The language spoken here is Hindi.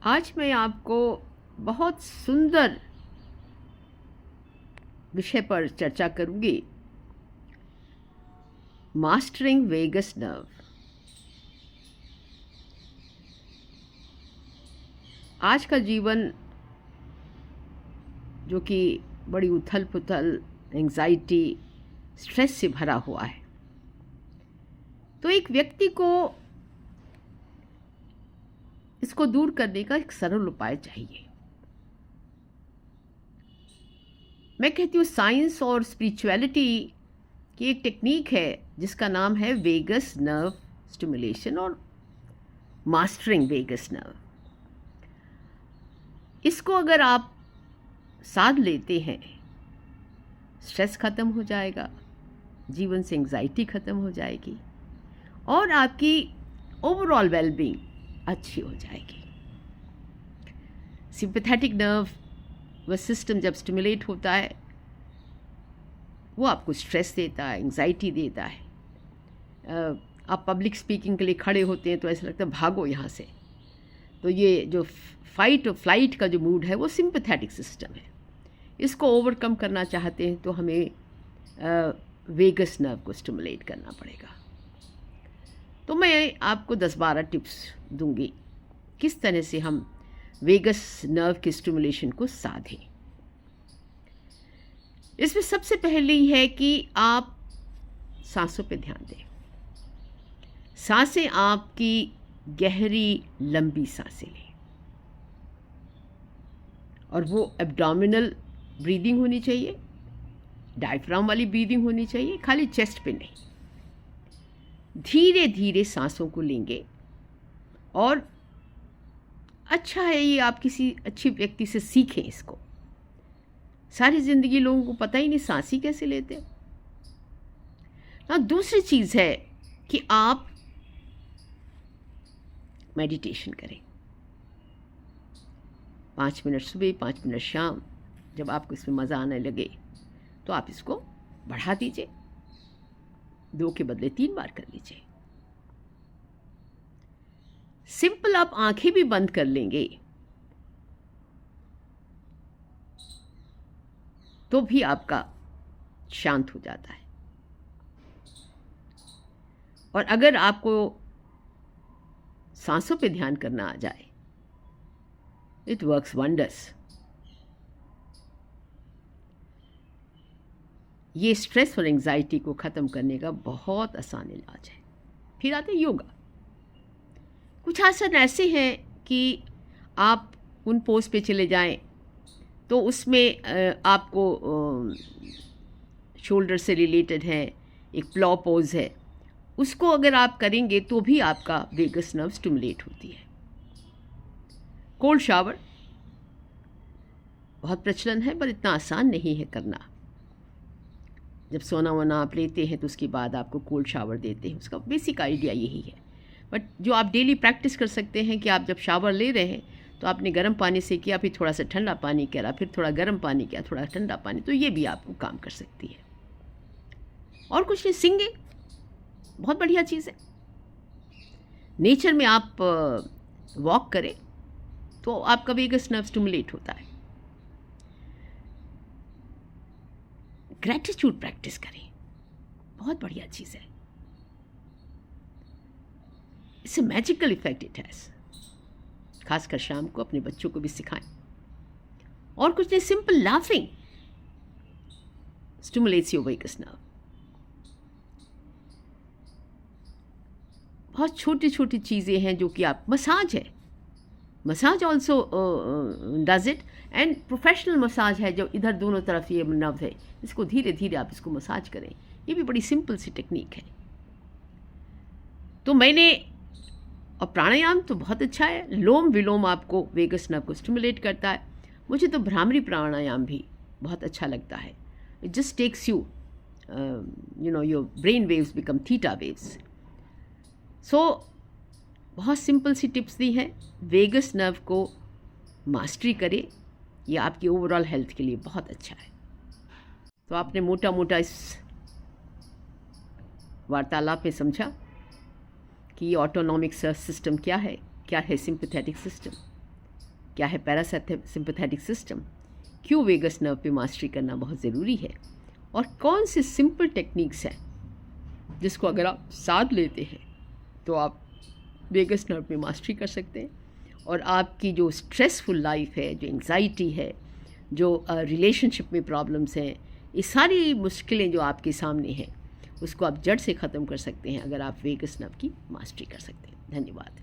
आज मैं आपको बहुत सुंदर विषय पर चर्चा करूंगी। Mastering vagus nerve. आज का जीवन जो कि बड़ी उथल पुथल, एंजाइटी, स्ट्रेस से भरा हुआ है, तो एक व्यक्ति को इसको दूर करने का एक सरल उपाय चाहिए। मैं कहती हूँ साइंस और स्पिरिचुअलिटी की एक टेक्निक है जिसका नाम है वेगस नर्व स्टिमुलेशन और मास्टरिंग वेगस नर्व। इसको अगर आप साध लेते हैं, स्ट्रेस ख़त्म हो जाएगा, जीवन से एंग्जाइटी ख़त्म हो जाएगी और आपकी ओवरऑल वेलबींग अच्छी हो जाएगी। सिंपैथेटिक नर्व वह सिस्टम जब स्टिमुलेट होता है, वो आपको स्ट्रेस देता है, एंग्जाइटी देता है। आप पब्लिक स्पीकिंग के लिए खड़े होते हैं तो ऐसा लगता है भागो यहाँ से। तो ये जो फाइट और फ्लाइट का जो मूड है वो सिंपैथेटिक सिस्टम है। इसको ओवरकम करना चाहते हैं तो हमें वेगस नर्व को स्टिमुलेट करना पड़ेगा। तो मैं आपको 10-12 टिप्स दूंगी किस तरह से हम वेगस नर्व के स्टिमुलेशन को साधें। इसमें सबसे पहली है कि आप सांसों पे ध्यान दें। सांसें आपकी गहरी लंबी सांसें लें और वो एब्डोमिनल ब्रीदिंग होनी चाहिए, डायफ्राम वाली ब्रीदिंग होनी चाहिए, खाली चेस्ट पे नहीं। धीरे धीरे सांसों को लेंगे और अच्छा है ये आप किसी अच्छी व्यक्ति से सीखें इसको। सारी ज़िंदगी लोगों को पता ही नहीं सांस ही कैसे लेते ना। दूसरी चीज़ है कि आप मेडिटेशन करें। 5 मिनट सुबह, 5 मिनट शाम। जब आपको इसमें मज़ा आने लगे तो आप इसको बढ़ा दीजिए, 2 के बदले 3 बार कर लीजिए। सिंपल आप आंखें भी बंद कर लेंगे तो भी आपका शांत हो जाता है। और अगर आपको सांसों पे ध्यान करना आ जाए, इट वर्क्स वंडर्स। ये स्ट्रेस और एंग्जाइटी को ख़त्म करने का बहुत आसान इलाज है। फिर आते योगा। कुछ आसन ऐसे हैं कि आप उन पोज पे चले जाएं तो उसमें आपको शोल्डर से रिलेटेड है, एक प्लॉ पोज है, उसको अगर आप करेंगे तो भी आपका वेगस नर्व स्टिमुलेट होती है। कोल्ड शावर बहुत प्रचलन है पर इतना आसान नहीं है करना। जब सोना वोना आप लेते हैं तो उसके बाद आपको कोल्ड शावर देते हैं। उसका बेसिक आइडिया यही है। बट जो आप डेली प्रैक्टिस कर सकते हैं कि आप जब शावर ले रहे हैं तो आपने गर्म पानी से किया, फिर थोड़ा सा ठंडा पानी करा, फिर थोड़ा गर्म पानी किया, थोड़ा ठंडा पानी, तो ये भी आपको काम कर सकती है। और कुछ नहीं, सिंगिंग बहुत बढ़िया चीज़ है। नेचर में आप वॉक करें तो आपका वेगस नर्व स्टिमुलेट होता है। ग्रैटिट्यूड प्रैक्टिस करें, बहुत बढ़िया चीज़ है। इससे मैजिकल इफेक्ट इट हैज़। खासकर शाम को अपने बच्चों को भी सिखाएं। और कुछ नहीं, simple laughing stimulates your vagus nerve. बहुत छोटी छोटी चीज़ें हैं जो कि आप, मसाज है, massage also does it. And professional massage है जो इधर दोनों तरफ ये नर्व है, इसको धीरे धीरे आप इसको मसाज करें। ये भी बड़ी सिंपल सी टेक्निक है। तो मैंने, और प्राणायाम तो बहुत अच्छा है। लोम विलोम आपको वेगस नर्व को स्टिमुलेट करता है। मुझे तो भ्रामरी प्राणायाम भी बहुत अच्छा लगता है। It just takes you your brain waves become theta waves. So बहुत सिंपल सी टिप्स दी हैं। वेगस नर्व को मास्टरी करें, ये आपकी ओवरऑल हेल्थ के लिए बहुत अच्छा है। तो आपने मोटा मोटा इस वार्तालाप में समझा कि ऑटोनॉमिक सिस्टम क्या है सिंपैथेटिक सिस्टम। क्या है पैरासिम्पथेटिक सिस्टम, क्यों वेगस नर्व पे मास्टरी करना बहुत ज़रूरी है, और कौन से सिंपल टेक्निक्स हैं जिसको अगर आप साथ लेते हैं तो आप वेगस नर्व पे मास्टरी कर सकते हैं, और आपकी जो स्ट्रेसफुल लाइफ है, जो एंग्जाइटी है, जो रिलेशनशिप में प्रॉब्लम्स हैं, ये सारी मुश्किलें जो आपके सामने हैं उसको आप जड़ से ख़त्म कर सकते हैं अगर आप वेगस नर्व की मास्टरी कर सकते हैं। धन्यवाद।